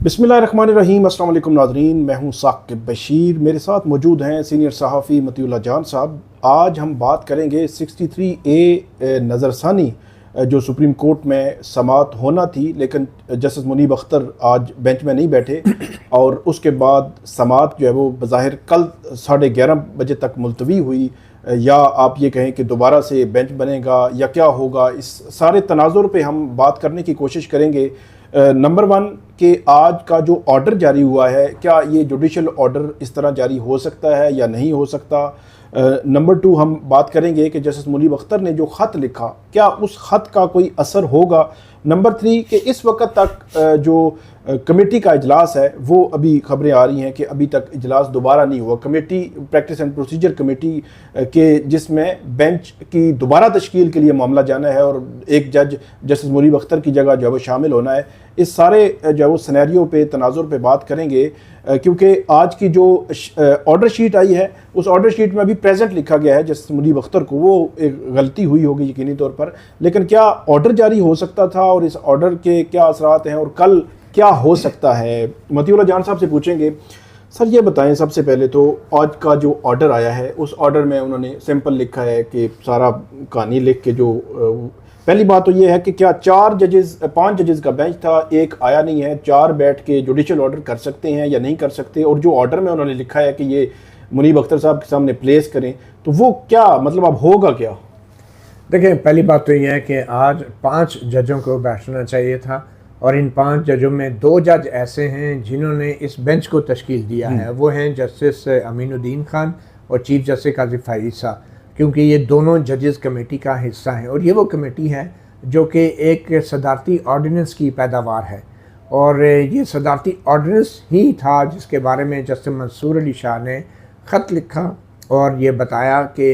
बिस्मिल्लाहिर्रहमानिर्रहीम। अस्सलाम वालेकुम नाज़रीन, मैं हूं साकिब बशीर। मेरे साथ मौजूद हैं सीनियर सहाफ़ी मतीउल्लाह जान साहब। आज हम बात करेंगे 63A नज़रसानी जो सुप्रीम कोर्ट में समात होना थी, लेकिन जस्टिस मुनीब अख्तर आज बेंच में नहीं बैठे और उसके बाद समात जो है वो बज़ाहिर कल 11:30 बजे तक मुलतवी हुई, या आप ये कहें कि दोबारा से बेंच बनेगा या क्या होगा। इस सारे तनाजुर पे हम बात करने की कोशिश करेंगे। नंबर वन कि आज का जो ऑर्डर जारी हुआ है, क्या ये जुडिशल ऑर्डर इस तरह जारी हो सकता है या नहीं हो सकता। नंबर टू हम बात करेंगे कि जस्टिस मुनीब अख्तर ने जो ख़त लिखा, क्या उस ख़त का कोई असर होगा। नंबर थ्री कि इस वक्त तक जो कमेटी का इजलास है वो अभी खबरें आ रही हैं कि अभी तक इजलास दोबारा नहीं हुआ। Committee practice and procedure committee के जिसमें बेंच की दोबारा तश्कील के लिए मामला जाना है और एक जज जस्टिस मुनीब अख्तर की जगह जो है वो शामिल होना है। इस सारे जो है वो सिनेरियो पे तनाजुर पे बात करेंगे, क्योंकि आज की जो ऑर्डर शीट आई है उस ऑर्डर शीट में अभी प्रेजेंट लिखा गया है जस्टिस मुनीब अख्तर को, वो एक गलती हुई होगी यकीनी तौर पर। लेकिन क्या ऑर्डर जारी हो सकता था और इस ऑर्डर के क्या असरात हैं और कल क्या हो सकता है। मतीउल्लाह जान साहब से पूछेंगे। सर ये बताएं, सबसे पहले तो आज का जो ऑर्डर आया है उस ऑर्डर में उन्होंने सिंपल लिखा है कि सारा कहानी लिख के जो पहली बात तो ये है कि क्या 5 जजेस का बेंच था, एक आया नहीं है, 4 बैठ के जुडिशल ऑर्डर कर सकते हैं या नहीं कर सकते। और जो ऑर्डर में उन्होंने लिखा है कि ये मुनीब अख्तर साहब के सामने प्लेस करें, तो वो क्या मतलब अब होगा क्या। देखिए, पहली बात तो ये है कि आज 5 जजों को बैठना चाहिए था और इन 5 जजों में 2 जज ऐसे हैं जिन्होंने इस बेंच को तश्कील दिया है। वो हैं जस्टिस अमीनुद्दीन खान और चीफ जस्टिस काजी फाइज साहब, क्योंकि ये दोनों जजेस कमेटी का हिस्सा हैं और ये वो कमेटी है जो कि एक सदारती ऑर्डिनेंस की पैदावार है। और ये सदारती ऑर्डिनेंस ही था जिसके बारे में जस्टिस मंसूर अली शाह ने ख़त लिखा और ये बताया कि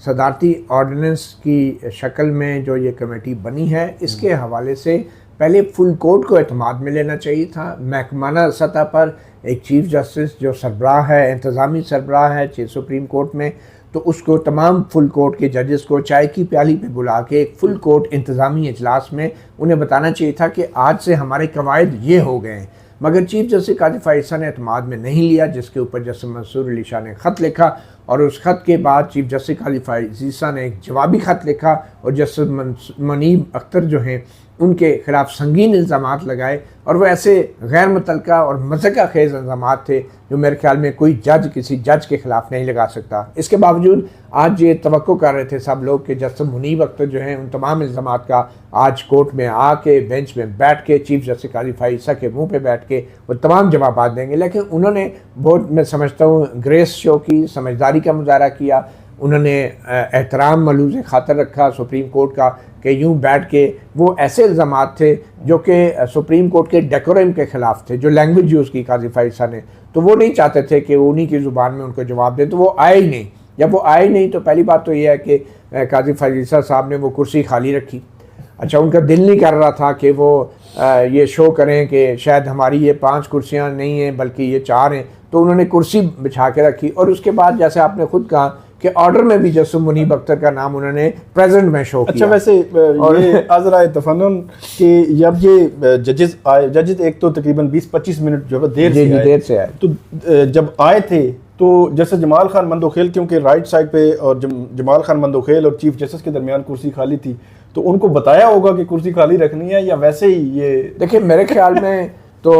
सदारती ऑर्डिनेंस की शक्ल में जो ये कमेटी बनी है, इसके हवाले से पहले फुल कोर्ट को एतमाद में लेना चाहिए था। महकमाना सतह पर एक चीफ जस्टिस जो सरबराह है, इंतज़ामी सरबराह है सुप्रीम कोर्ट में, तो उसको तमाम फुल कोर्ट के जजेस को चाय की प्याली पे बुला के एक फुल कोर्ट इंतज़ामी इजलास में उन्हें बताना चाहिए था कि आज से हमारे कवायद ये हो गए हैं। मगर चीफ जस्टिस काजी फाइज साहब ने एतमाद में नहीं लिया, जिसके ऊपर जस्टिस मंसूर अली शाह ने ख़त लिखा और उस ख़त के बाद चीफ जस्टिस काजी फाइज साहब ने एक जवाबी ख़त लिखा और जस्टिस मुनीब अख्तर जो हैं उनके ख़िलाफ़ संगीन इल्ज़ामात लगाए। और वो ऐसे गैर मुतलका और मज़ाक़ खेज़ इल्ज़ामात थे जो मेरे ख्याल में कोई जज किसी जज के ख़िलाफ़ नहीं लगा सकता। इसके बावजूद आज ये तवक्को कर रहे थे सब लोग कि जस्टिस मुनीब अख्तर जो हैं उन तमाम इल्ज़ामात का आज कोर्ट में आके बेंच में बैठ के चीफ जस्टिस काजी फाइज साहब के मुँह पे बैठ के वो तमाम जवाब देंगे। लेकिन उन्होंने बहुत, मैं समझता हूँ, ग्रेस शो की, समझदारी का मुजाहरा किया। उन्होंने एहतराम मलूज़ खातर रखा सुप्रीम कोर्ट का कि यूँ बैठ के वो ऐसे इल्ज़ामात थे जो कि सुप्रीम कोर्ट के डेकोरम के ख़िलाफ़ थे, जो लैंग्वेज यूज़ की काजी फाइज साहब ने, तो वो नहीं चाहते थे कि उन्हीं की ज़ुबान में उनको जवाब दें, तो वो आए ही नहीं। जब वो आए नहीं तो पहली बात तो ये है कि काजी फाइज साहब ने वो कुर्सी खाली रखी। अच्छा, उनका दिल नहीं कर रहा था कि वो ये शो करें कि शायद हमारी ये 5 कुर्सियाँ नहीं हैं बल्कि ये 4 हैं, तो उन्होंने कुर्सी बिछा के रखी। और उसके बाद जैसे आपने खुद कहा कि ऑर्डर में भी जस्टिस मुनीब अख्तर का नाम उन्होंने प्रेजेंट में शो किया। अच्छा, वैसे और ये आज़रा तफन्नुन कि जब ये जजेस एक तो तकरीबन 20-25 मिनट जो है देर से आए, तो जब आए थे तो जैसे जमाल खान मंदोखेल, क्योंकि राइट साइड पे और जमाल खान मंदोखेल और चीफ जस्टिस के दरमियान कुर्सी खाली थी, तो उनको बताया होगा कि कुर्सी खाली रखनी है या वैसे ही ये। देखिए, मेरे ख्याल में तो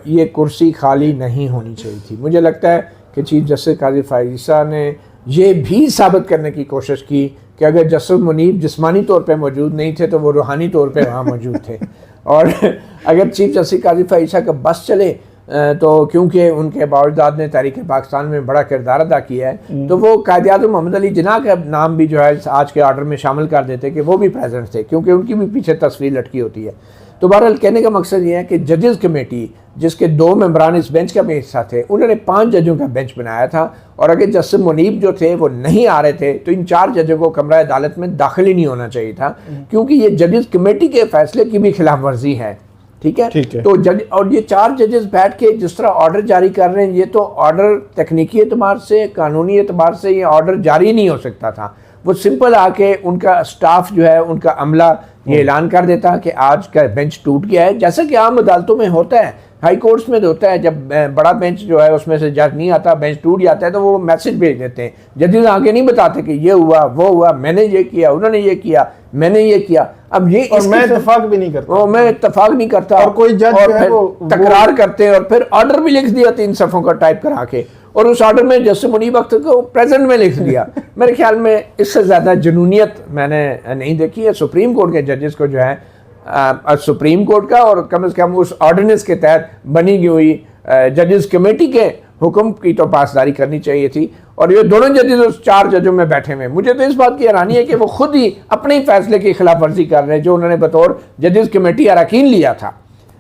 ये कुर्सी खाली नहीं होनी चाहिए थी। मुझे लगता है कि चीफ जस्टिस काजी फाइज साहब ने ये भी साबित करने की कोशिश की कि अगर जस्टिस मुनीब जिस्मानी तौर पे मौजूद नहीं थे तो वो रूहानी तौर पे वहाँ मौजूद थे। और अगर चीफ जस्टिस काजी फाइज साहब का बस चले तो क्योंकि उनके बावजदाद ने तहरीक पाकिस्तान में बड़ा किरदार अदा किया है, तो वो कायद-ए-आज़म मोहम्मद अली जिन्ना का नाम भी जो है आज के ऑर्डर में शामिल कर देते कि वो भी प्रेजेंट थे, क्योंकि उनकी भी पीछे तस्वीर लटकी होती है। तो बहरहाल कहने का मकसद ये है कि जजेस कमेटी जिसके 2 मेंबरान इस बेंच का भी हिस्सा थे, उन्होंने 5 जजों का बेंच बनाया था। और अगर जस्टिस मुनीब जो थे वो नहीं आ रहे थे तो इन 4 जजों को कमरा अदालत में दाखिल ही नहीं होना चाहिए था, क्योंकि ये जजेस कमेटी के फैसले की भी खिलाफ वर्जी है। ठीक है। तो जज और ये 4 जजेस बैठ के जिस तरह ऑर्डर जारी कर रहे हैं, ये तो ऑर्डर तकनीकी एतबार से, कानूनी एतबार से ये ऑर्डर जारी नहीं हो सकता था। वो सिंपल आके उनका स्टाफ जो है, उनका अमला ये ऐलान कर देता कि आज का बेंच टूट गया है, जैसा कि आम अदालतों में होता है हाई कोर्ट्स में तो होता है, जब बड़ा बेंच जो है उसमें से जज नहीं आता, बेंच टूट जाता है, तो वो मैसेज भेज देते हैं। जजेस आगे नहीं बताते कि ये हुआ वो हुआ, मैंने ये किया, उन्होंने ये किया, मैंने ये किया। अब ये और मैं इत्तेफाक भी नहीं करता, मैं इत्तेफाक नहीं करता, और कोई जज जो है वो तकरार करते हैं और फिर ऑर्डर भी लिख दिया 3 सफ़ों का टाइप करा के, और उस ऑर्डर में जस्टिस मुनीब अख्तर को प्रेजेंट में लिख दिया। मेरे ख्याल में इससे ज़्यादा जुनूनियत मैंने नहीं देखी है। सुप्रीम कोर्ट के जजेस को जो है सुप्रीम कोर्ट का और कम से कम उस ऑर्डिनेंस के तहत बनी हुई जजेस कमेटी के हुक्म की तो पासदारी करनी चाहिए थी। और ये दोनों जजेस उस 4 जजों में बैठे हुए, मुझे तो इस बात की हैरानी है कि वो खुद ही अपने ही फैसले की खिलाफ वर्जी कर रहे हैं जो उन्होंने बतौर जजेस कमेटी अरकान लिया था।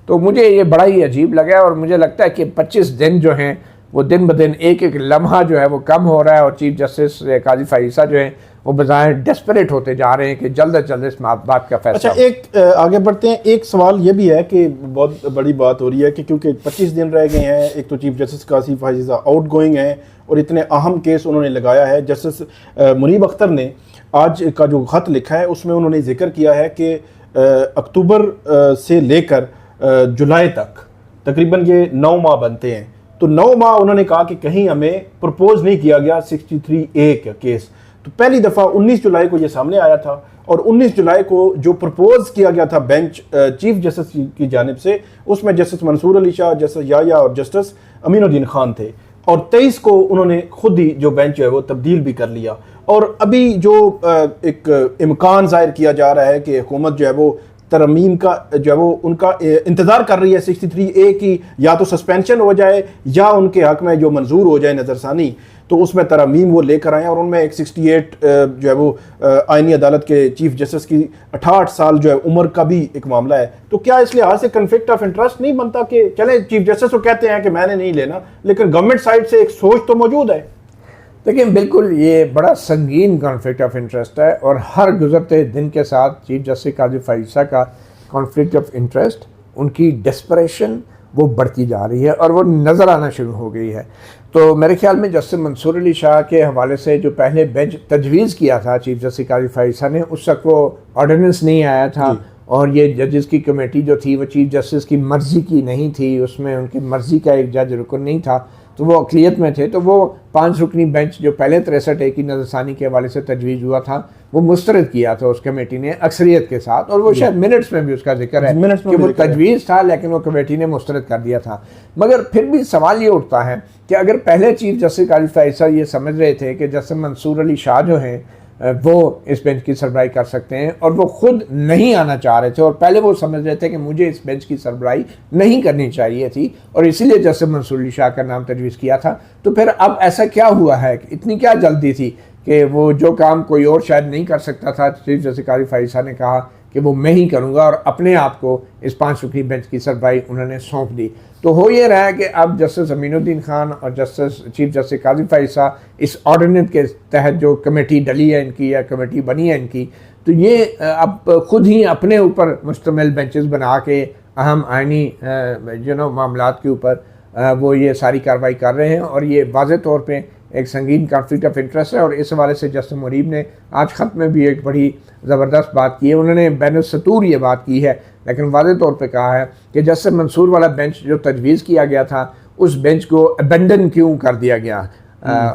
तो मुझे ये बड़ा ही अजीब लगा, और मुझे लगता है कि 25 दिन जो हैं वो दिन ब दिन एक एक लम्हा जो है वो कम हो रहा है, और चीफ जस्टिस काजी फाइसा जो है वो बजाय डेस्परेट होते जा रहे हैं कि जल्द से जल्द इस बात का फैसला। अच्छा, एक आगे बढ़ते हैं। एक सवाल ये भी है कि बहुत बड़ी बात हो रही है कि क्योंकि 25 दिन रह गए हैं, एक तो चीफ जस्टिस काजी फाइसा आउट गोइंग है और इतने अहम केस उन्होंने लगाया है। जस्टिस मुनीब अख्तर ने आज का जो ख़त लिखा है उसमें उन्होंने जिक्र किया है कि अक्टूबर से लेकर जुलाई तक तकरीबन ये 9 माह बनते हैं, तो 9 माह उन्होंने कहा कि कहीं हमें प्रपोज नहीं किया गया 63A का केस। तो पहली दफ़ा 19 जुलाई को ये सामने आया था, और 19 जुलाई को जो प्रपोज किया गया था बेंच चीफ जस्टिस की जानिब से, उसमें जस्टिस मंसूर अली शाह, जस्टिस याया और जस्टिस अमीनुद्दीन खान थे, और 23 को उन्होंने खुद ही जो बेंच है वो तब्दील भी कर लिया। और अभी जो एक इम्कान जाहिर किया जा रहा है कि हुकूमत जो है वो तरमीम का जो है वो उनका इंतज़ार कर रही है 63A की, या तो सस्पेंशन हो जाए या उनके हक में जो मंजूर हो जाए नज़रसानी, तो उसमें तरमीम वो लेकर आए। और उनमें एक 68 जो है वो आईनी अदालत के चीफ जस्टिस की 68 साल जो है उम्र का भी एक मामला है। तो क्या इस लिहाज से कन्फ्लिक्ट ऑफ इंटरेस्ट नहीं बनता कि चले चीफ जस्टिस को कहते हैं कि मैंने नहीं लेना, लेकिन गवर्नमेंट साइड से एक सोच तो मौजूद है? देखिए, बिल्कुल ये बड़ा संगीन कॉन्फ्लिक्ट ऑफ इंटरेस्ट है, और हर गुजरते दिन के साथ चीफ जस्टिस काजी फाइसा का कॉन्फ्लिक्ट ऑफ इंटरेस्ट, उनकी डेस्परेशन वो बढ़ती जा रही है और वो नज़र आना शुरू हो गई है। तो मेरे ख्याल में जस्टिस मंसूर अली शाह के हवाले से जो पहले बेंच तजवीज़ किया था चीफ जस्टिस काजी फाइसा ने, उस वक्त वो ऑर्डिनेंस नहीं आया था, और ये जजेस की कमेटी जो थी वो चीफ जस्टिस की मर्ज़ी की नहीं थी, उसमें उनकी मर्ज़ी का एक जज रुकन नहीं था, तो वो अक़लियत में थे। तो वो 5 रुकनी बेंच जो पहले 63A की नज़रसानी के हवाले से तजवीज़ हुआ था वो मुस्तरद किया था उस कमेटी ने अक्सरियत के साथ, और वो शायद मिनट्स में भी उसका जिक्र है कि वो तजवीज़ था लेकिन वो कमेटी ने मुस्तरद कर दिया था। मगर फिर भी सवाल ये उठता है कि अगर पहले चीफ जस्टिस काजी फाइसा ये समझ रहे थे कि जस्टिस मंसूर अली शाह जो हैं वो इस बेंच की सरबराही कर सकते हैं, और वो खुद नहीं आना चाह रहे थे, और पहले वो समझ रहे थे कि मुझे इस बेंच की सरबराही नहीं करनी चाहिए थी, और इसीलिए जस्टिस मंसूर अली शाह का नाम तजवीज़ किया था, तो फिर अब ऐसा क्या हुआ है, इतनी क्या जल्दी थी कि वो जो काम कोई और शायद नहीं कर सकता था, चीफ जस्टिस काजी फाइसा ने कहा कि वो मैं ही करूँगा, और अपने आप को इस 5 रुकनी बेंच की सरबराही उन्होंने सौंप दी। तो हो ये रहा है कि अब जस्टिस अमीनुद्दीन खान और जस्टिस चीफ जस्टिस काजी फाइसा इस ऑर्डिनेंस के तहत जो कमेटी डली है इनकी या कमेटी बनी है इनकी, तो ये अब खुद ही अपने ऊपर मुश्तमिल बेंचेस बना के अहम आइनी मामलात के ऊपर वो ये सारी कार्रवाई कर रहे हैं, और ये वाज़े तौर पे एक संगीन कॉन्फ्लिक्ट ऑफ इंटरेस्ट है। और इस हवाले से जस्टिस मुनीब ने आज ख़त में भी एक बड़ी ज़बरदस्त बात की है, उन्होंने बैन सतूर ये बात की है, लेकिन वाज़े तौर पे कहा है कि जस्टिस मंसूर वाला बेंच जो तजवीज़ किया गया था उस बेंच को अबेंडन क्यों कर दिया गया।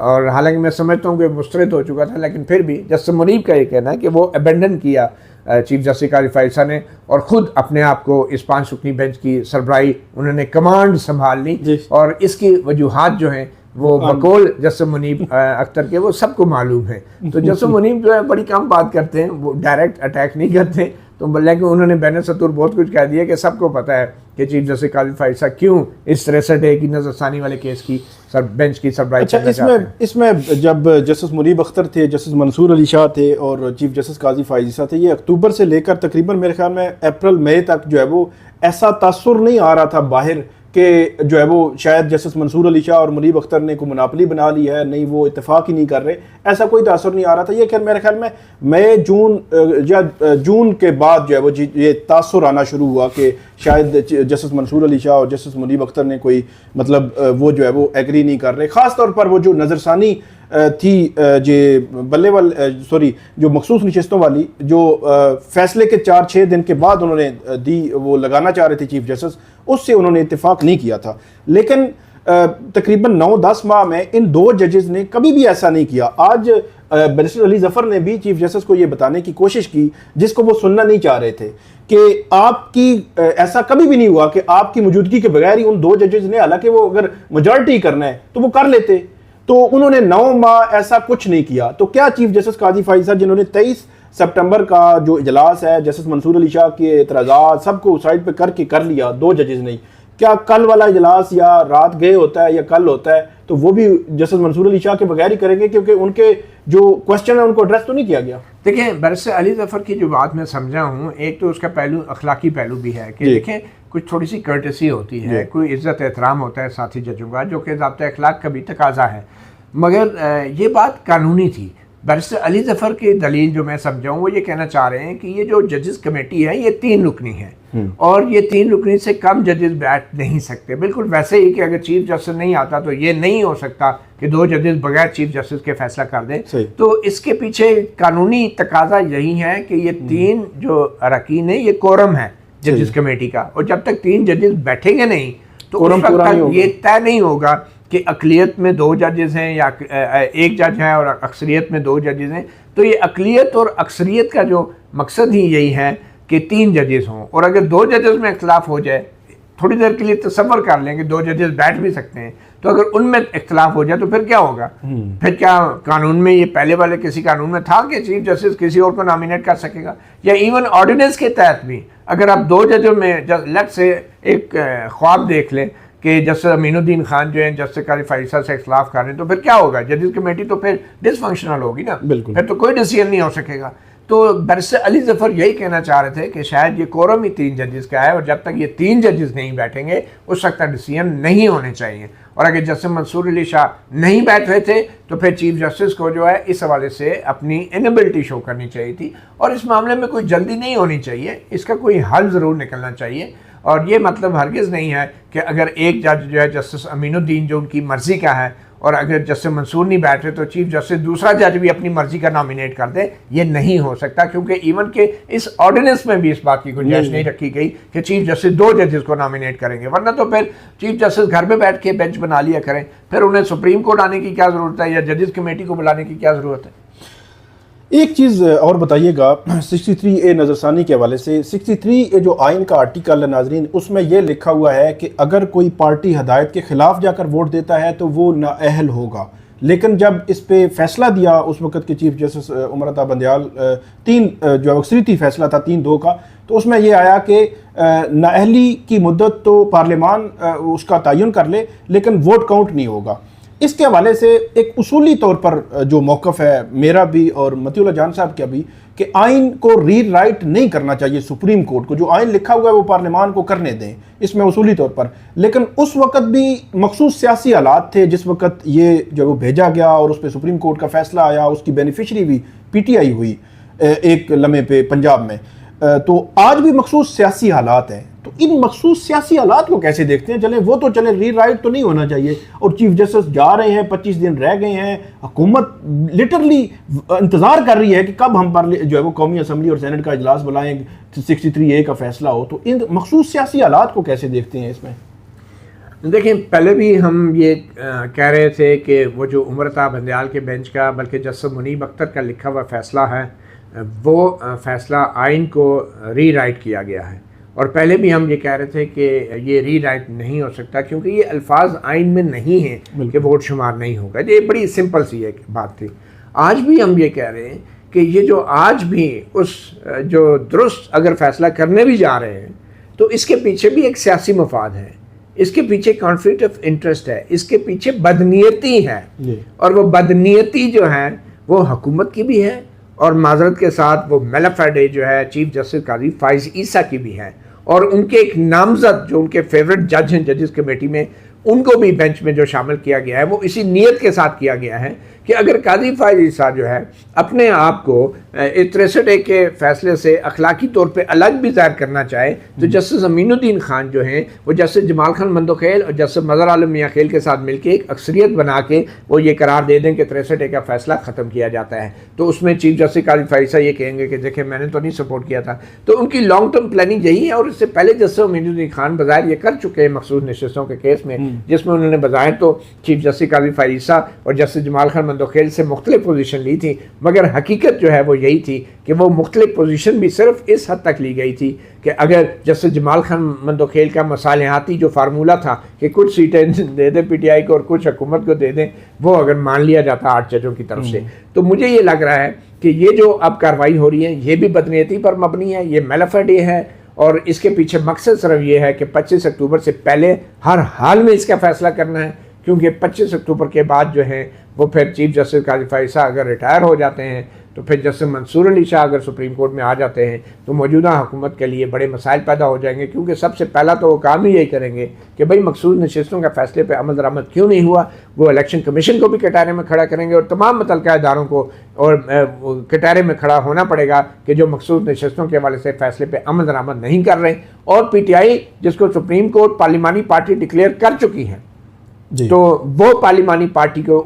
और हालांकि मैं समझता हूँ कि मुस्तरद हो चुका था, लेकिन फिर भी जस्टिस मुनीब का ये कहना है कि वो अबेंडन किया चीफ जस्टिस काजी फाइसा ने, और ख़ुद अपने आप को इस 5 रुकनी बेंच की सरबराही उन्होंने कमांड संभाल ली, और इसकी वजूहात जो हैं वो बकौल जस्टिस मुनीब अख्तर के वो सबको मालूम है। तो जस्टिस मुनीब जो है बड़ी कम बात करते हैं, वो डायरेक्ट अटैक नहीं करते, तो लेकिन उन्होंने बैन सतूर बहुत कुछ कह दिया कि सबको पता है कि चीफ जस्टिस काजी फाइसा क्यों इस 63A की नज़रसानी वाले केस की बेंच की सरबराही करना चाहते हैं। इसमें जब जस्टिस मुनीब अख्तर थे, जस्टिस मंसूर अली शाह थे और चीफ जस्टिस काजी फाइसा थे, ये अक्टूबर से लेकर तकरीबन मेरे ख्याल में अप्रैल मई तक जो है वो ऐसा तासुर नहीं आ रहा था बाहर कि जो है वो शायद जस्टिस मंसूर अली शाह और मुनीब अख्तर ने कोई मुनापली बना ली है, नहीं वो इत्तेफाक ही नहीं कर रहे, ऐसा कोई तासुर नहीं आ रहा था। ये खैर मेरे ख्याल में मई जून या जून के बाद जो है वो ये तासुर आना शुरू हुआ कि शायद जस्टिस मंसूर अली शाह और जस्टिस मुनीब अख्तर ने कोई मतलब वो जो है वो एग्री नहीं कर रहे। ख़ास तौर पर वो जो नज़रसानी थी जे बल्लेवाल सॉरी जो मखसूस नशिस्तों वाली जो फैसले के 4-6 दिन के बाद उन्होंने दी वो लगाना चाह रहे थे चीफ जस्टिस, उससे उन्होंने इत्तेफाक नहीं किया था। लेकिन तकरीबन 9-10 माह में इन 2 जजेस ने कभी भी ऐसा नहीं किया। आज बैरिस्टर अली ज़फ़र ने भी चीफ जस्टिस को ये बताने की कोशिश की जिसको वो सुनना नहीं चाह रहे थे कि आपकी ऐसा कभी भी नहीं हुआ कि आपकी मौजूदगी के बगैर ही उन 2 जजेस ने, हालांकि वो अगर मेजॉरिटी करना है तो वो कर लेते, तो उन्होंने 9 माह ऐसा कुछ नहीं किया। तो क्या चीफ जस्टिस काजी फाइज साहब जिन्होंने 23 सितंबर का जो इजलास है जस्टिस मंसूर अली शाह के एतराज़ात सबको साइड पे करके कर लिया 2 जजेस ने, क्या कल वाला इजलास या रात गए होता है या कल होता है तो वो भी जस्टिस मंसूर अली शाह के बगैर ही करेंगे क्योंकि उनके जो क्वेश्चन है उनको एड्रेस तो नहीं किया गया। देखिए बैरिस्टर अली ज़फ़र की जो बात मैं समझा हूँ, एक तो उसका पहलू अखलाकी पहलू भी है कि देखें कुछ थोड़ी सी कर्टसी होती है, कोई इज़्ज़त एहतराम होता है साथी जजों का जो कि ज़ाब्ता अखलाक का भी तकाजा है, मगर ये बात कानूनी थी। बैरिस्टर अली ज़फ़र की दलील जो मैं समझाऊँ वो ये कहना चाह रहे हैं कि ये जो जजेस कमेटी है ये 3 रुकनी है और ये 3 रुकनी से कम जजेस बैठ नहीं सकते। बिल्कुल वैसे ही कि अगर चीफ जस्टिस नहीं आता तो ये नहीं हो सकता कि 2 जजेस बगैर चीफ जस्टिस के फैसला कर दें। तो इसके पीछे कानूनी तकाजा यही है कि ये 3 जो अरकान है ये कोरम है जजेस कमेटी का, और जब तक 3 जजेस बैठेंगे नहीं तो उस वक्त तक ये तय नहीं होगा कि अक़लियत में 2 जजेस हैं या 1 जज है और अक्सरियत में 2 जजेस हैं। तो ये अक़लियत और अक्सरियत का जो मकसद ही यही है कि 3 जजेस हों, और अगर 2 जजेस में इख्तलाफ हो जाए, थोड़ी देर के लिए तसव्वुर कर लें कि 2 जजेस बैठ भी सकते हैं, तो अगर उनमें इख्तलाफ हो जाए तो फिर क्या होगा? फिर क्या कानून में ये पहले वाले किसी कानून में था कि चीफ जस्टिस किसी और को नॉमिनेट कर सकेगा? या इवन ऑर्डिनेंस के तहत भी अगर आप 2 जजों में लेट से एक ख्वाब देख लें कि जस्टिस अमीनुद्दीन खान जो है जस्टिस काजी फाइज साहब से इख्तलाफ कर रहे हैं, तो फिर क्या होगा? जजेस कमेटी तो फिर डिसफंक्शनल होगी ना, फिर तो कोई डिसीजन नहीं हो सकेगा। तो बैरिस्टर अली ज़फ़र यही कहना चाह रहे थे कि शायद ये कोरम ही 3 जजेस का है और जब तक ये 3 जजेस नहीं बैठेंगे उस वक्त तक डिसीजन नहीं होने चाहिए। और अगर जस्टिस मंसूर अली शाह नहीं बैठ रहे थे तो फिर चीफ जस्टिस को जो है इस हवाले से अपनी इनेबिलिटी शो करनी चाहिए थी, और इस मामले में कोई जल्दी नहीं होनी चाहिए, इसका कोई हल ज़रूर निकलना चाहिए। और ये मतलब हरगिज़ नहीं है कि अगर एक जज जो है जस्टिस अमीनुद्दीन जो उनकी मर्ज़ी का है और अगर जस्टिस मंसूर नहीं बैठ रहे तो चीफ जस्टिस दूसरा जज भी अपनी मर्जी का नॉमिनेट कर दे। ये नहीं हो सकता क्योंकि इवन के इस ऑर्डिनेंस में भी इस बात की गुंजाइश नहीं रखी गई कि चीफ जस्टिस 2 जजेस को नॉमिनेट करेंगे, वरना तो फिर चीफ जस्टिस घर में बैठ के बेंच बना लिया करें, फिर उन्हें सुप्रीम कोर्ट आने की क्या ज़रूरत है या जजेस कमेटी को बुलाने की क्या ज़रूरत है? एक चीज़ और बताइएगा 63A नज़रसानी के हवाले से। 63A जो आइन का आर्टिकल है नाजरीन, उसमें यह लिखा हुआ है कि अगर कोई पार्टी हदायत के ख़िलाफ़ जाकर वोट देता है तो वो नाअहल होगा। लेकिन जब इस पे फैसला दिया उस वक़्त के चीफ जस्टिस उमर अता बंदयाल 3 जो अक्सरियती फैसला था 3-2 का, तो उसमें यह आया कि नाअहली की मुद्दत तो पार्लियामान उसका तयन कर ले लेकिन वोट काउंट नहीं होगा। इसके हवाले से एक उसूली तौर पर जो मौक़िफ़ है मेरा भी और मतीउल्लाह जान साहब का भी कि आइन को री राइट नहीं करना चाहिए सुप्रीम कोर्ट को, जो आइन लिखा हुआ है वो पार्लियामान को करने दें, इसमें उसूली तौर पर। लेकिन उस वक़्त भी मखसूस सियासी हालात थे जिस वक़्त ये जब वो भेजा गया और उस पर सुप्रीम कोर्ट का फैसला आया, उसकी बेनिफिशरी भी PTI हुई एक लम्हे पे पंजाब में। तो आज भी मखसूस सियासी हालात हैं, तो इन मखसूस सियासी हालात को कैसे देखते हैं? चले वो तो चले, री राइट तो नहीं होना चाहिए। और चीफ जस्टिस जा रहे हैं, 25 दिन रह गए हैं, हुकूमत लिटरली इंतज़ार कर रही है कि कब हम पर जो है वो कौमी असम्बली और सेनेट का इजलास बुलाएं, 63A का फैसला हो। तो इन मखसूस सियासी हालात को कैसे देखते हैं इसमें? देखिए, पहले भी हम ये कह रहे थे कि वो जो उमर अता बंदयाल के बेंच का बल्कि जस्टिस मुनीब अख्तर का लिखा हुआ फैसला है वो फैसला आइन को री राइट किया गया है। और पहले भी हम ये कह रहे थे कि ये री राइट नहीं हो सकता क्योंकि ये अल्फाज आइन में नहीं है कि वोट शुमार नहीं होगा। ये बड़ी सिंपल सी एक बात थी। आज भी हम ये कह रहे हैं कि ये जो आज भी उस जो दुरुस्त अगर फैसला करने भी जा रहे हैं तो इसके पीछे भी एक सियासी मफाद है, इसके पीछे कॉन्फ्लिक्ट ऑफ इंटरेस्ट है, इसके पीछे बदनीयती है। और वो बदनीयती जो है वो हुकूमत की भी है और माजरत के साथ वो मेलाफेडे जो है चीफ जस्टिस काजी फाइज ईसा की भी है, और उनके एक नामजद जो उनके फेवरेट जज हैं जजेस कमेटी में, उनको भी बेंच में जो शामिल किया गया है वो इसी नीयत के साथ किया गया है कि अगर काजी फायज ईसा जो है अपने आप को 63A के फैसले से अखलाकी तौर पे अलग भी ज़ाहिर करना चाहे तो जस्टिस अमीनुद्दीन खान जो हैं वो जस्टिस जमाल खान मंदोखेल और जस्टिस मज़हर आलम मियां खेल के साथ मिलकर एक अक्सरियत बना के वो ये करार दे दें कि 63A का फैसला ख़त्म किया जाता है। तो उसमें चीफ जस्टिस काजी फायज ईसा ये कहेंगे कि देखिए मैंने तो नहीं सपोर्ट किया था। तो उनकी लॉन्ग टर्म प्लानिंग यही है और इससे पहले जस्टिस अमीनुद्दीन खान बज़ाहिर ये कर चुके हैं मखसूस नशिस्तों के केस में, जिसमें उन्होंने बज़ाहिर तो चीफ जस्टिस काजी फायज ईसा और जस्टिस जमाल खान मंदोखेल से मुख्तलिफ पोजीशन ली थी, मगर हकीकत जो है वो यही थी कि वो मुख्तलिफ पोजीशन भी सिर्फ इस हद तक ली गई थी कि अगर जस्टिस जमाल खान मंदोखेल का मसालिहाती जो फार्मूला था कि कुछ सीटें दे दें पीटीआई को और कुछ हुकूमत को दे दें, वो अगर मान लिया जाता 8 जजों की तरफ से, तो मुझे ये लग रहा है कि ये जो अब कार्रवाई हो रही है ये भी बदनीयती पर मबनी है, ये मेलाफेडे है और इसके पीछे मकसद सिर्फ ये है कि 25 अक्टूबर से पहले हर हाल में इसका फैसला करना है, क्योंकि 25 अक्टूबर के बाद जो है वो फिर चीफ जस्टिस काजी फायज ईसा अगर रिटायर हो जाते हैं तो फिर जस्टिस मंसूर अली शाह अगर सुप्रीम कोर्ट में आ जाते हैं तो मौजूदा हुकूमत के लिए बड़े मसाइल पैदा हो जाएंगे, क्योंकि सबसे पहला तो वो काम ही यही करेंगे कि भाई मखसूस नशिस्तों का फैसले पर अमल दरामद क्यों नहीं हुआ। वो इलेक्शन कमीशन को भी कटारे में खड़ा करेंगे और तमाम मुतल्लिका इदारों को और कटारे में खड़ा होना पड़ेगा कि जो मखसूस नशिस्तों के हवाले से फैसले पर अमल दरामद नहीं कर रहे। और PTI जिसको सुप्रीम कोर्ट पार्लिमानी पार्टी डिक्लेयर कर चुकी है, तो वो पार्लिमानी पार्टी को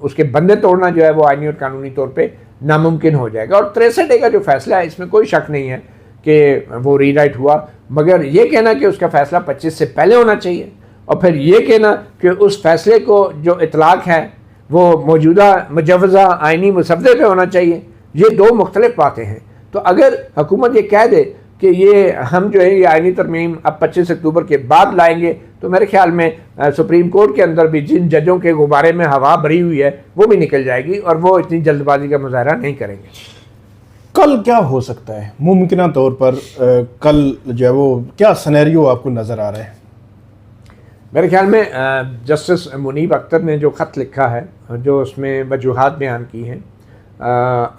उसके बंदे तोड़ना जो है वो आईनी और कानूनी तौर पे नामुमकिन हो जाएगा। और 63A का जो फैसला है इसमें कोई शक नहीं है कि वो रीराइट हुआ, मगर ये कहना कि उसका फैसला 25 से पहले होना चाहिए और फिर ये कहना कि उस फैसले को जो इतलाक है वो मौजूदा मुजवज़ा आइनी मुसवदे पे होना चाहिए, ये दो मुख्तलिफ बातें हैं। तो अगर हुकूमत ये कह दे कि ये हम जो है ये आइनी तरमीम अब 25 अक्टूबर के बाद लाएंगे, तो मेरे ख्याल में सुप्रीम कोर्ट के अंदर भी जिन जजों के गुब्बारे में हवा भरी हुई है वो भी निकल जाएगी और वो इतनी जल्दबाजी का मुजाहरा नहीं करेंगे। कल क्या हो सकता है मुमकिन तौर पर? कल जो है वो क्या सिनेरियो आपको नज़र आ रहा है? मेरे ख्याल में जस्टिस मुनीब अख्तर ने जो ख़त लिखा है, जो उसमें वजूहात बयान की हैं,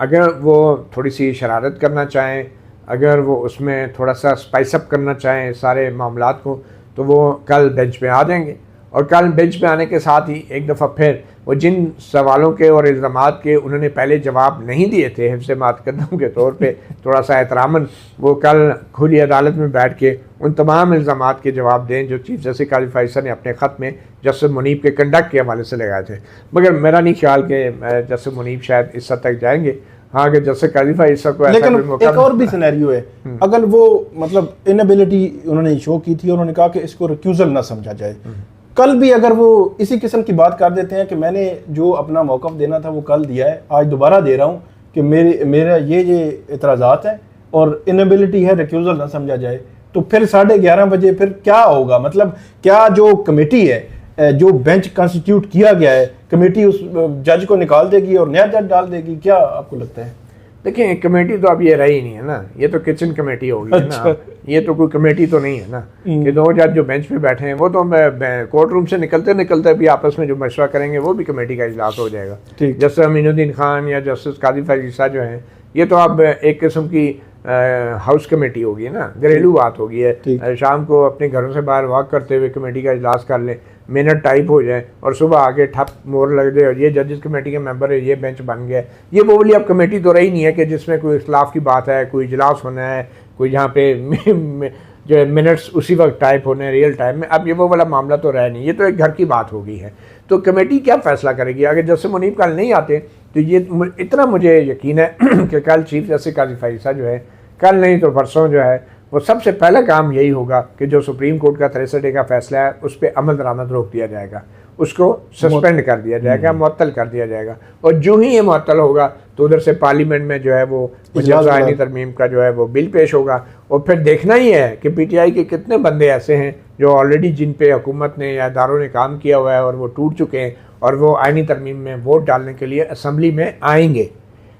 अगर वो थोड़ी सी शरारत करना चाहें, अगर वो उसमें थोड़ा सा स्पाइस अप करना चाहें सारे मामलात को, तो वो कल बेंच पे आ जाएंगे। और कल बेंच पे आने के साथ ही एक दफ़ा फिर वो जिन सवालों के और इल्ज़ामात के उन्होंने पहले जवाब नहीं दिए थे हिफ्ज़ मुक़द्दम के तौर पे, थोड़ा सा एहतरामन वो कल खुली अदालत में बैठ के उन तमाम इल्ज़ामात के जवाब दें जो चीफ जस्टिस काजी फायज ईसा ने अपने ख़त में जस्टिस मुनीब के कंडक्ट के हवाले से लगाए थे। मगर मेरा नहीं ख्याल कि जस्टिस मुनीब शायद इस हद तक जाएंगे। हाँ, अगर जस्टिस काजी फायज ईसा को लेकिन एक और भी सिनेरियो है, अगर वो मतलब इनएबिलिटी उन्होंने शो की थी, उन्होंने कहा कि इसको रिक्यूजल ना समझा जाए, कल भी अगर वो इसी किस्म की बात कर देते हैं कि मैंने जो अपना मौक़िफ़ देना था वो कल दिया है, आज दोबारा दे रहा हूँ कि मेरा ये इतराज़ात हैं और इनएबिलिटी है, रिक्यूजल ना समझा जाए, तो फिर 11:30 बजे फिर क्या होगा? मतलब क्या जो कमेटी है, जो बेंच कॉन्स्टिट्यूट किया गया है, कमेटी उस जज को निकाल देगी और नया जज डाल देगी? क्या आपको लगता है? देखिए, कमेटी तो अब ये रही नहीं है ना, ये तो किचन कमेटी होगी ना, ये तो कोई कमेटी तो नहीं है ना कि 2 जज जो बेंच पे बैठे हैं वो तो कोर्ट रूम से निकलते भी आपस में जो मशवरा करेंगे वो भी कमेटी का इजलास हो जाएगा। जस्टिस अमीनुद्दीन खान या जस्टिस काजी फायज ईसा जो हैं, ये तो अब एक किस्म की हाउस कमेटी होगी ना, घरेलू बात होगी है। शाम को अपने घरों से बाहर वॉक करते हुए कमेटी का इजलास कर लें, मिनट टाइप हो जाए और सुबह आगे ठप मोर लग जाए और ये जजेस कमेटी के मेंबर है, ये बेंच बन गया। ये वो वाली अब कमेटी तो रही नहीं है कि जिसमें कोई इख्लाफ की बात है, कोई इजलास होना है, कोई जहाँ पे जो है मिनट्स उसी वक्त टाइप होने हैं रियल टाइम में। अब ये वो वाला मामला तो रह नहीं, ये तो एक घर की बात हो गई है। तो कमेटी क्या फैसला करेगी? अगर जस्टिस मुनीब कल नहीं आते तो ये इतना मुझे यकीन है कि कल चीफ जस्टिस काजी फायज ईसा जो है, कल नहीं तो परसों जो है, वो सबसे पहला काम यही होगा कि जो सुप्रीम कोर्ट का 63A का फैसला है उस पर अमल दरामद रोक दिया जाएगा, उसको सस्पेंड कर दिया जाएगा, मुअत्तल कर दिया जाएगा। और जो ही ये मुअत्तल होगा तो उधर से पार्लियामेंट में जो है वो आईनी तरमीम का जो है वो बिल पेश होगा। और फिर देखना ही है कि PTI के कितने बंदे ऐसे हैं जो ऑलरेडी जिन पे हुकूमत ने या इदारों ने काम किया हुआ है और वो टूट चुके हैं और वो आईनी तरमीम में वोट डालने के लिए असम्बली में आएंगे।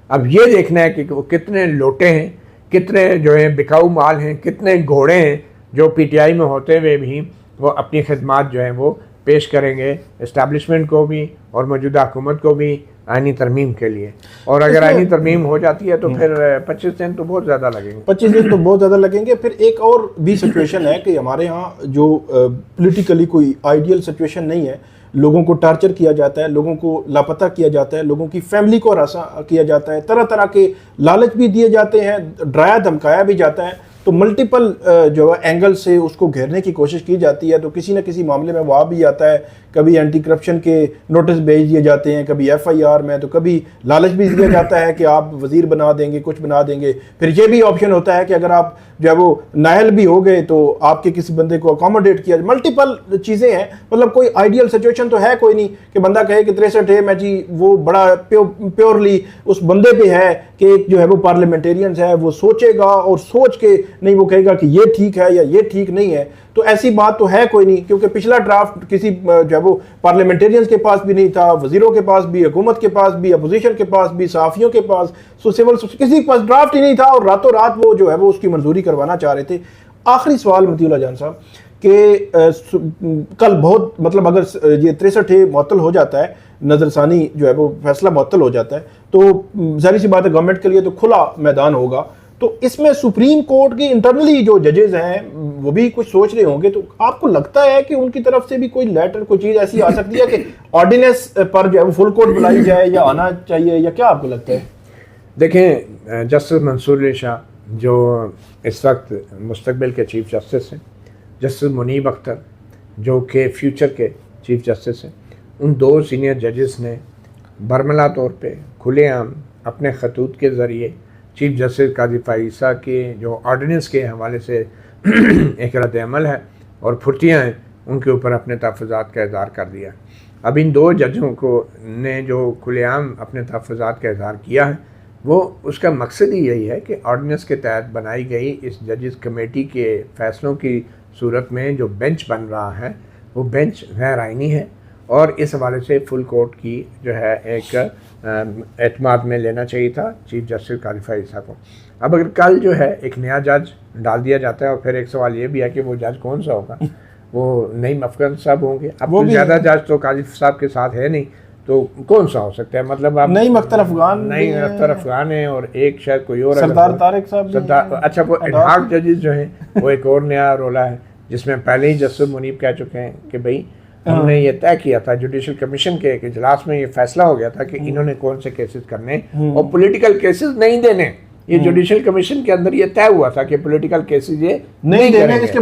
अब ये देखना है कि वो कितने लोटे हैं, कितने जो है बिकाऊ माल हैं, कितने घोड़े हैं जो PTI में होते हुए भी वो अपनी खिदमात जो हैं वो पेश करेंगे इस्टेब्लिशमेंट को भी और मौजूदा हुकूमत को भी आईनी तरमीम के लिए। और अगर आईनी तरमीम हो जाती है तो फिर 25 दिन तो बहुत ज़्यादा लगेंगे। 25 दिन तो बहुत ज़्यादा लगेंगे। फिर एक और भी सिचुएशन है कि हमारे यहाँ जो पॉलिटिकली कोई आइडियल सिचुएशन नहीं है, लोगों को टार्चर किया जाता है, लोगों को लापता किया जाता है, लोगों की फैमिली को हरासा किया जाता है, तरह तरह के लालच भी दिए जाते हैं, डराया धमकाया भी जाता है। तो मल्टीपल जो है एंगल से उसको घेरने की कोशिश की जाती है। तो किसी न किसी मामले में वो आ भी आता है, कभी एंटी करप्शन के नोटिस भेज दिए जाते हैं, कभी FIR में, तो कभी लालच भी दिया जाता है कि आप वजीर बना देंगे, कुछ बना देंगे। फिर ये भी ऑप्शन होता है कि अगर आप जो है वो नायल भी हो गए तो आपके किसी बंदे को अकोमोडेट किया। मल्टीपल चीज़ें हैं, मतलब कोई आइडियल सिचुएशन तो है कोई नहीं कि बंदा कहे कि 63 है मैं जी, वो बड़ा प्योरली उस बंदे पे है कि एक जो है वो पार्लियामेंटेरियंस है, वो सोचेगा और सोच के नहीं वो कहेगा कि ये ठीक है या ये ठीक नहीं है। तो ऐसी बात तो है कोई नहीं, क्योंकि पिछला ड्राफ्ट किसी जो है वो पार्लियामेंटेरियंस के पास भी नहीं था, वजीरों के पास भी, हुकूमत के पास भी, अपोजिशन के पास भी, सहाफ़ियों के पास, सिविल किसी के पास ड्राफ्ट ही नहीं था और रातों रात वो जो है वो उसकी मंजूरी करवाना चाह रहे थे। आखिरी सवाल मतीउल्लाह जान साहब कि कल बहुत मतलब अगर ये 63 मुअत्तल हो जाता है, नज़रसानी जो है वो फैसला मुअत्तल हो जाता है, तो ज़ाहिर सी बात है गवर्नमेंट के लिए तो खुला मैदान होगा। तो इसमें सुप्रीम कोर्ट की इंटरनली जो जजेस हैं वो भी कुछ सोच रहे होंगे, तो आपको लगता है कि उनकी तरफ से भी कोई लेटर, कोई चीज़ ऐसी आ सकती है कि ऑर्डिनेंस पर जो है वो फुल कोर्ट बुलाई जाए या आना चाहिए, या क्या आपको लगता है? देखें, जस्टिस मंसूर अली शाह जो इस वक्त मुस्तकबिल के चीफ जस्टिस हैं, जस्टिस मुनीब अख्तर जो कि फ्यूचर के चीफ जस्टिस हैं, उन दो सीनियर जजेस ने बरमला तौर पे खुलेआम अपने खतूत के ज़रिए चीफ जस्टिस काजी फ़ाइसा के जो ऑर्डिनेंस के हवाले से एक रद्द अमल है और फुर्तियाँ हैं, उनके ऊपर अपने तहफ़्फ़ुज़ात का इज़हार कर दिया। अब इन दो जजों को ने जो खुलेआम अपने तहफ़्फ़ुज़ात का इज़हार किया है, वो उसका मकसद ही यही है कि ऑर्डिनेंस के तहत बनाई गई इस जजेस कमेटी के फ़ैसलों की सूरत में जो बेंच बन रहा है वो बेंच गैर आइनी है, और इस हवाले से फुल कोर्ट की जो है एक एतमाद में लेना चाहिए था चीफ जस्टिस काजी फ़ाइसा को। अब अगर कल जो है एक नया जज डाल दिया जाता है, और फिर एक सवाल ये भी है कि वो जज कौन सा होगा, वो नईम अफगान साहब होंगे। अब तो ज़्यादा जज तो काजी साहब के साथ है नहीं, तो कौन सा हो सकता है? मतलब आप नईम अख्तर अफगान है और एक शायद कोई और सरदार तारिक साहब। अच्छा, वो एडहॉक जजेस जो हैं वो एक और नया रोला है, जिसमें पहले ही जस्टिस मुनीब कह चुके हैं कि भाई हमने ये तय किया था, जुडिशल कमीशन के एक इजलास में ये फैसला हो गया था कि इन्होंने कौन से केसेस करने और पॉलिटिकल केसेस नहीं देने। ये जुडिशल कमीशन के अंदर ये तय हुआ था कि पॉलिटिकल केसेस ये नहीं देने। इसके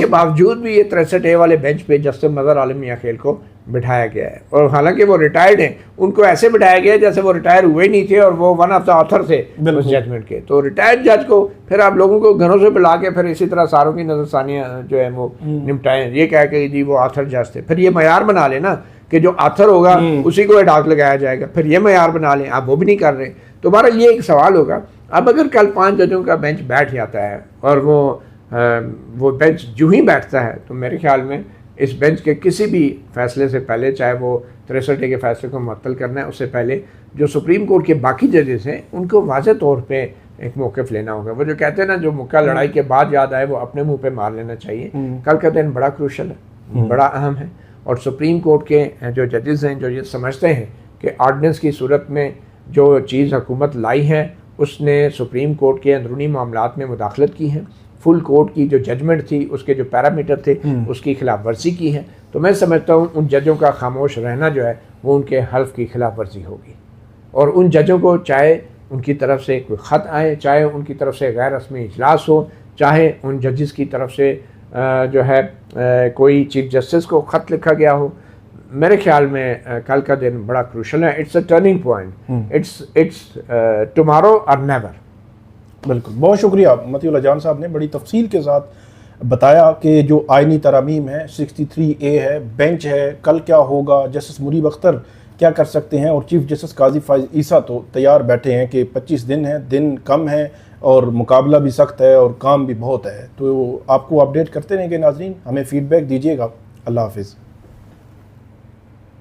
बावजूद भी ये 63A वाले बेंच पे जस्टिस मज़हर आलम मियां खेल को बिठाया गया है, और हालांकि वो रिटायर्ड हैं, उनको ऐसे बिठाया गया जैसे वो रिटायर हुए नहीं थे और वो वन ऑफ द ऑथर थे उस जजमेंट के। तो रिटायर्ड जज को फिर आप लोगों को घरों से बुला के फिर इसी तरह सारों की नज़रसानियाँ जो है वो निपटाएं, ये कह के जी वो ऑथर जज थे। फिर ये मयार बना लेना कि जो ऑथर होगा उसी को एडहॉक लगाया जाएगा, फिर ये मयार बना लें, आप वो भी नहीं कर रहे। तो बहरहाल ये एक सवाल होगा। अब अगर कल 5 जजों का बेंच बैठ जाता है और वो बेंच जो ही बैठता है, तो मेरे ख्याल में इस बेंच के किसी भी फैसले से पहले, चाहे वो 63A के फैसले को मुअत्तल करना है, उससे पहले जो सुप्रीम कोर्ट के बाकी जजेस हैं उनको वाज़ेह तौर पे एक मौक़िफ़ लेना होगा। वो जो कहते हैं ना, जो मुक्का लड़ाई के बाद याद आए वो अपने मुंह पे मार लेना चाहिए। कल का दिन बड़ा क्रूशल है, बड़ा अहम है, और सुप्रीम कोर्ट के जो जजेस हैं जो ये समझते हैं कि ऑर्डिनेंस की सूरत में जो चीज़ हुकूमत लाई है उसने सुप्रीम कोर्ट के अंदरूनी मामलात में मुदाखलत की है, फुल कोर्ट की जो जजमेंट थी उसके जो पैरामीटर थे उसकी खिलाफ वर्जी की है, तो मैं समझता हूँ उन जजों का खामोश रहना जो है वो उनके हल्फ की खिलाफ वर्जी होगी। और उन जजों को चाहे उनकी तरफ से कोई ख़त आए, चाहे उनकी तरफ से गैर रस्मी इजलास हो, चाहे उन जजेस की तरफ से जो है कोई चीफ जस्टिस को ख़त लिखा गया हो, मेरे ख्याल में कल का दिन बड़ा क्रूशल है। It's a turning point, it's tomorrow और नेवर। बिल्कुल, बहुत शुक्रिया मतीउल्लाह जान साहब ने बड़ी तफसील के साथ बताया कि जो आइनी तरामीम है, 63A है, बेंच है, कल क्या होगा, जस्टिस मुनीब अख्तर क्या कर सकते हैं, और चीफ जस्टिस काजी फ़ाइसा तो तैयार बैठे हैं कि 25 दिन है, दिन कम है और मुकाबला भी सख्त है और काम भी बहुत है। तो आपको अपडेट करते रहेंगे नाज़रीन, हमें फ़ीडबैक दीजिएगा। अल्लाह हाफ़िज़।